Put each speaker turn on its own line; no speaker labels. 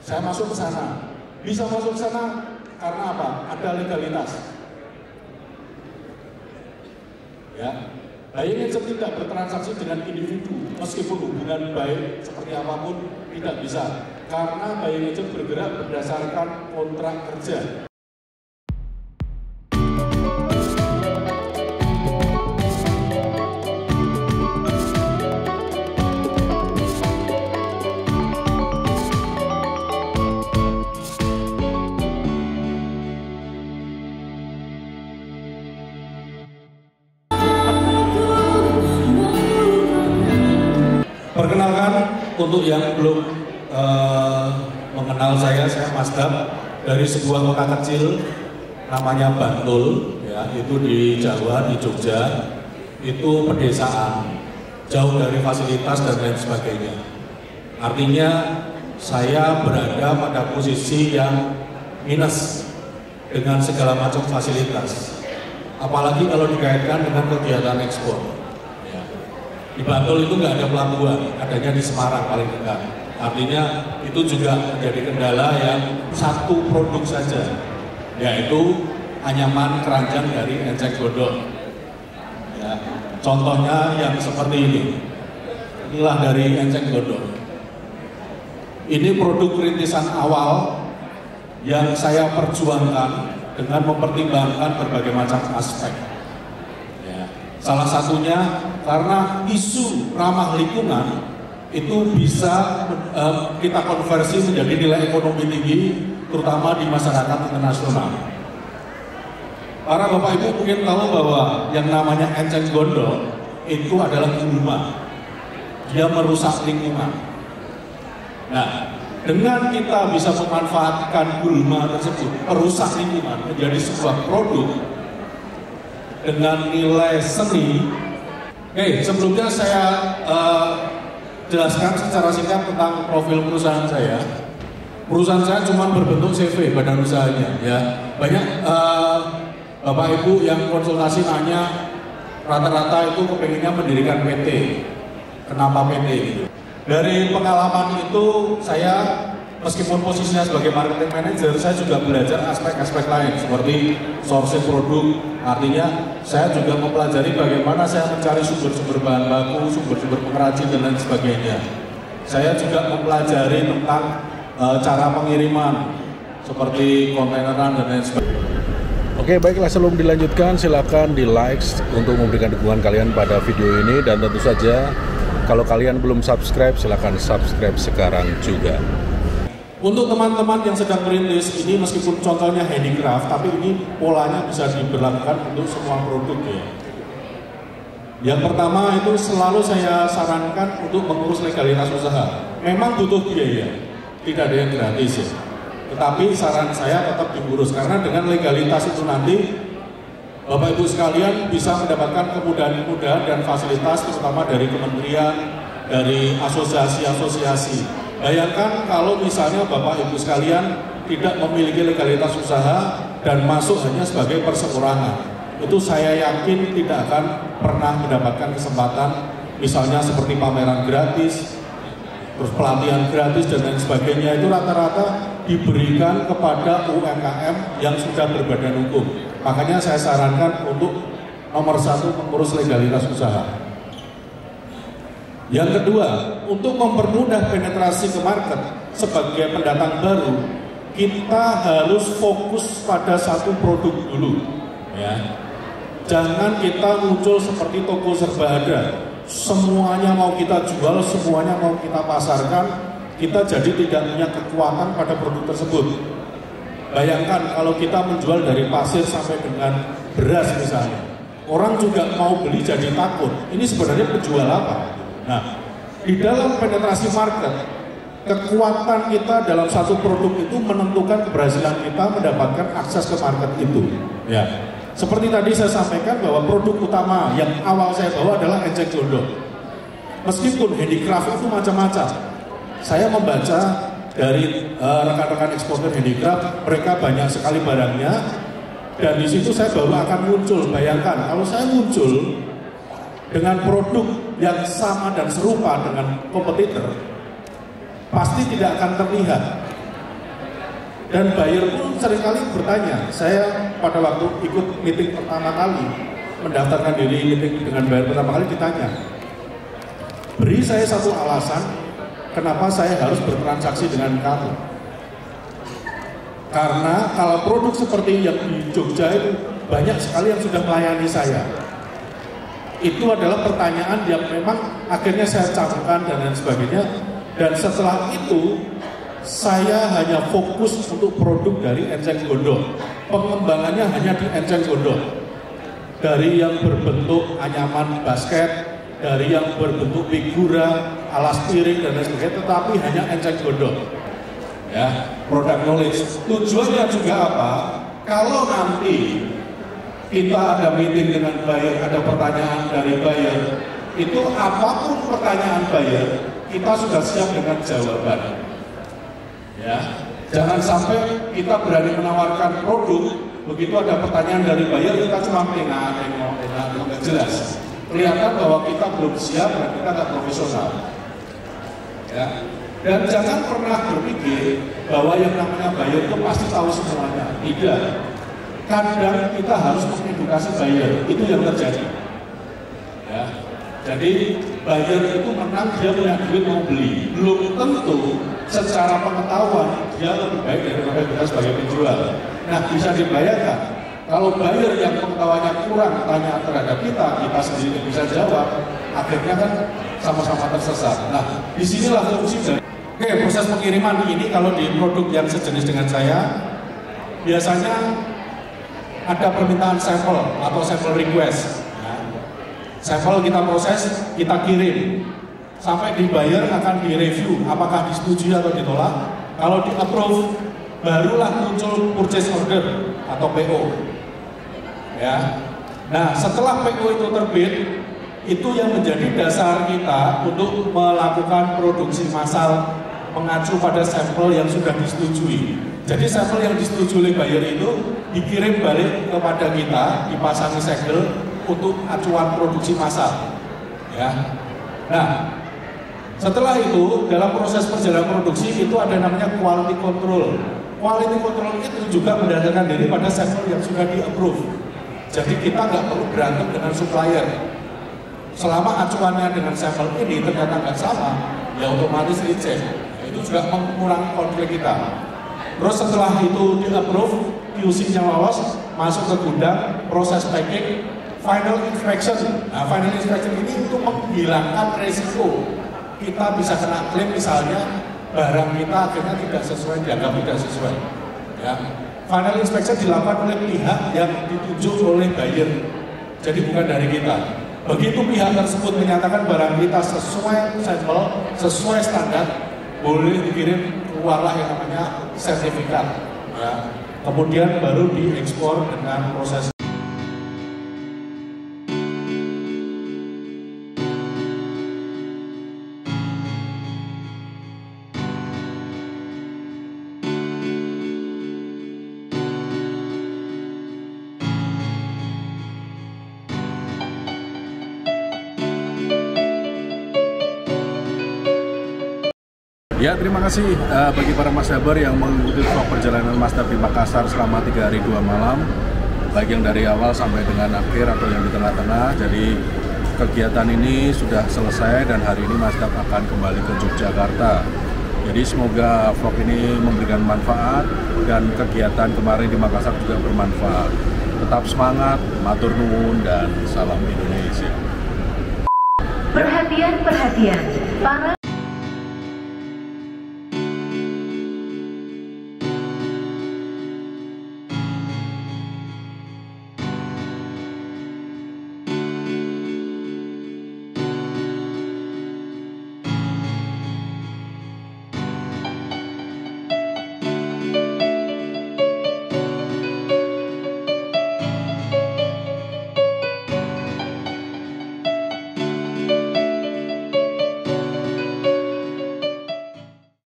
Saya masuk ke sana. Bisa masuk ke sana karena apa? Ada legalitas. Ya, buying agent tidak bertransaksi dengan individu, meskipun hubungan baik seperti apapun tidak bisa, karena buying agent bergerak berdasarkan kontrak kerja. Perkenalkan, untuk yang belum mengenal saya Mas Dam dari sebuah kota kecil namanya Bantul, ya, itu di Jawa, di Jogja. Itu pedesaan, jauh dari fasilitas dan lain sebagainya. Artinya saya berada pada posisi yang minus dengan segala macam fasilitas, apalagi kalau dikaitkan dengan kegiatan ekspor. Di Bantul itu nggak ada pelabuhan, adanya di Semarang paling dekat. Artinya itu juga menjadi kendala yang satu produk saja, yaitu anyaman keranjang dari enceng gondok. Ya, contohnya yang seperti ini. Inilah dari enceng gondok. Ini produk rintisan awal yang saya perjuangkan dengan mempertimbangkan berbagai macam aspek. Salah satunya karena isu ramah lingkungan itu bisa kita konversi menjadi nilai ekonomi tinggi, terutama di masyarakat internasional. Para Bapak Ibu mungkin tahu bahwa yang namanya enceng gondok itu adalah gulma. Dia merusak lingkungan. Nah, dengan kita bisa memanfaatkan gulma tersebut, merusak lingkungan menjadi sebuah produk dengan nilai seni. Oke, sebelumnya saya jelaskan secara singkat tentang profil perusahaan saya. Perusahaan saya cuma berbentuk CV, badan usahanya. Ya, banyak Bapak Ibu yang konsultasi nanya rata-rata itu kepenginnya mendirikan PT. Kenapa PT gitu? Dari pengalaman itu saya, meskipun posisinya sebagai marketing manager, saya juga belajar aspek-aspek lain seperti sourcing produk. Artinya saya juga mempelajari bagaimana saya mencari sumber-sumber bahan baku, sumber-sumber pengrajin dan lain sebagainya. Saya juga mempelajari tentang cara pengiriman seperti kontaineran dan lain sebagainya.
Oke, baiklah, sebelum dilanjutkan silakan di like untuk memberikan dukungan kalian pada video ini, dan tentu saja kalau kalian belum subscribe silakan subscribe sekarang juga.
Untuk teman-teman yang sedang merintis, ini meskipun contohnya handicraft, tapi ini polanya bisa diberlakukan untuk semua produk ya. Yang pertama itu selalu saya sarankan untuk mengurus legalitas usaha. Memang butuh biaya, tidak ada yang gratis ya. Tetapi saran saya tetap diurus, karena dengan legalitas itu nanti Bapak Ibu sekalian bisa mendapatkan kemudahan-kemudahan dan fasilitas, terutama dari kementerian, dari asosiasi-asosiasi. Bayangkan kalau misalnya Bapak Ibu sekalian tidak memiliki legalitas usaha dan masuk hanya sebagai perseorangan, itu saya yakin tidak akan pernah mendapatkan kesempatan, misalnya seperti pameran gratis, terus pelatihan gratis dan lain sebagainya. Itu rata-rata diberikan kepada UMKM yang sudah berbadan hukum. Makanya saya sarankan untuk nomor satu mengurus legalitas usaha. Yang kedua, untuk mempermudah penetrasi ke market sebagai pendatang baru, kita harus fokus pada satu produk dulu. Ya. Jangan kita muncul seperti toko serba ada. Semuanya mau kita jual, semuanya mau kita pasarkan, kita jadi tidak punya kekuatan pada produk tersebut. Bayangkan kalau kita menjual dari pasir sampai dengan beras misalnya, orang juga mau beli jadi takut. Ini sebenarnya penjual apa? Nah, di dalam penetrasi market, kekuatan kita dalam satu produk itu menentukan keberhasilan kita mendapatkan akses ke market itu. Ya, seperti tadi saya sampaikan bahwa produk utama yang awal saya bawa adalah enceng gondok. Meskipun handicraft itu macam-macam, saya membaca dari rekan-rekan eksportir handicraft, mereka banyak sekali barangnya, dan di situ saya baru akan muncul. Bayangkan kalau saya muncul dengan produk yang sama dan serupa dengan kompetitor, pasti tidak akan terlihat. Dan buyer pun seringkali bertanya, saya pada waktu ikut meeting pertama kali, mendaftarkan diri meeting dengan buyer pertama kali ditanya, beri saya satu alasan kenapa saya harus bertransaksi dengan kamu. Karena kalau produk seperti yang di Jogja itu banyak sekali yang sudah melayani saya. Itu adalah pertanyaan yang memang akhirnya saya camkan dan lain sebagainya. Dan setelah itu saya hanya fokus untuk produk dari Enceng Gondok. Pengembangannya hanya di Enceng Gondok. Dari yang berbentuk anyaman basket, dari yang berbentuk figura, alas piring dan lain sebagainya, tetapi hanya Enceng Gondok. Ya, product knowledge. Tujuannya juga apa? Kalau nanti kita ada meeting dengan buyer, ada pertanyaan dari buyer, itu apapun pertanyaan buyer, kita sudah siap dengan jawaban. Ya, jangan sampai kita berani menawarkan produk, begitu ada pertanyaan dari buyer kita cuma tengok, nggak jelas. Kelihatan bahwa kita belum siap dan kita nggak profesional. Ya. Dan jangan pernah berpikir bahwa yang namanya buyer itu pasti tahu semuanya. Tidak. Kadang kita harus mengedukasi buyer, itu yang terjadi. Ya. Jadi buyer itu menang, dia punya duit mau beli. Belum tentu secara pengetahuan dia lebih baik daripada kita sebagai penjual. Nah, bisa dibayangkan kalau buyer yang pengetahuannya kurang tanya terhadap kita sendiri bisa jawab, akhirnya kan sama-sama tersesat. Nah, disinilah fungsi dari proses pengiriman ini. Kalau di produk yang sejenis dengan saya, biasanya ada permintaan sampel atau sampel request. Sampel kita proses, kita kirim. Sampai di buyer akan direview apakah disetujui atau ditolak. Kalau di approve, barulah muncul purchase order atau PO. Ya. Nah, setelah PO itu terbit, itu yang menjadi dasar kita untuk melakukan produksi massal mengacu pada sampel yang sudah disetujui. Jadi sampel yang disetujui oleh buyer itu dikirim balik kepada kita, dipasangi segel untuk acuan produksi massal. Ya. Nah, setelah itu dalam proses perjalanan produksi itu ada namanya quality control. Quality control itu juga berdasarkan diri pada sampel yang sudah di-approve. Jadi kita nggak perlu berantem dengan supplier. Selama acuannya dengan sampel ini ternyata nggak sama, ya otomatis reject. Itu juga mengurangi konflik kita. Terus setelah itu di-approve, QC-nya lolos, masuk ke gudang, proses packing, final inspection. Nah, final inspection ini untuk menghilangkan resiko kita bisa kena klaim misalnya barang kita akhirnya tidak sesuai, dianggap tidak sesuai. Ya. Final inspection dilakukan oleh pihak yang ditunjuk oleh buyer, jadi bukan dari kita. Begitu pihak tersebut menyatakan barang kita sesuai sampel, sesuai standar, boleh dikirim keluarlah yang namanya sertifikat. Ya. Kemudian baru diekspor dengan proses.
Ya, terima kasih bagi para Mazdaber yang mengikuti vlog perjalanan Mazda di Makassar selama 3 hari 2 malam, baik yang dari awal sampai dengan akhir atau yang di tengah-tengah. Jadi kegiatan ini sudah selesai dan hari ini Mazda akan kembali ke Yogyakarta. Jadi semoga vlog ini memberikan manfaat dan kegiatan kemarin di Makassar juga bermanfaat. Tetap semangat, matur nuwun dan salam Indonesia.
Perhatian, para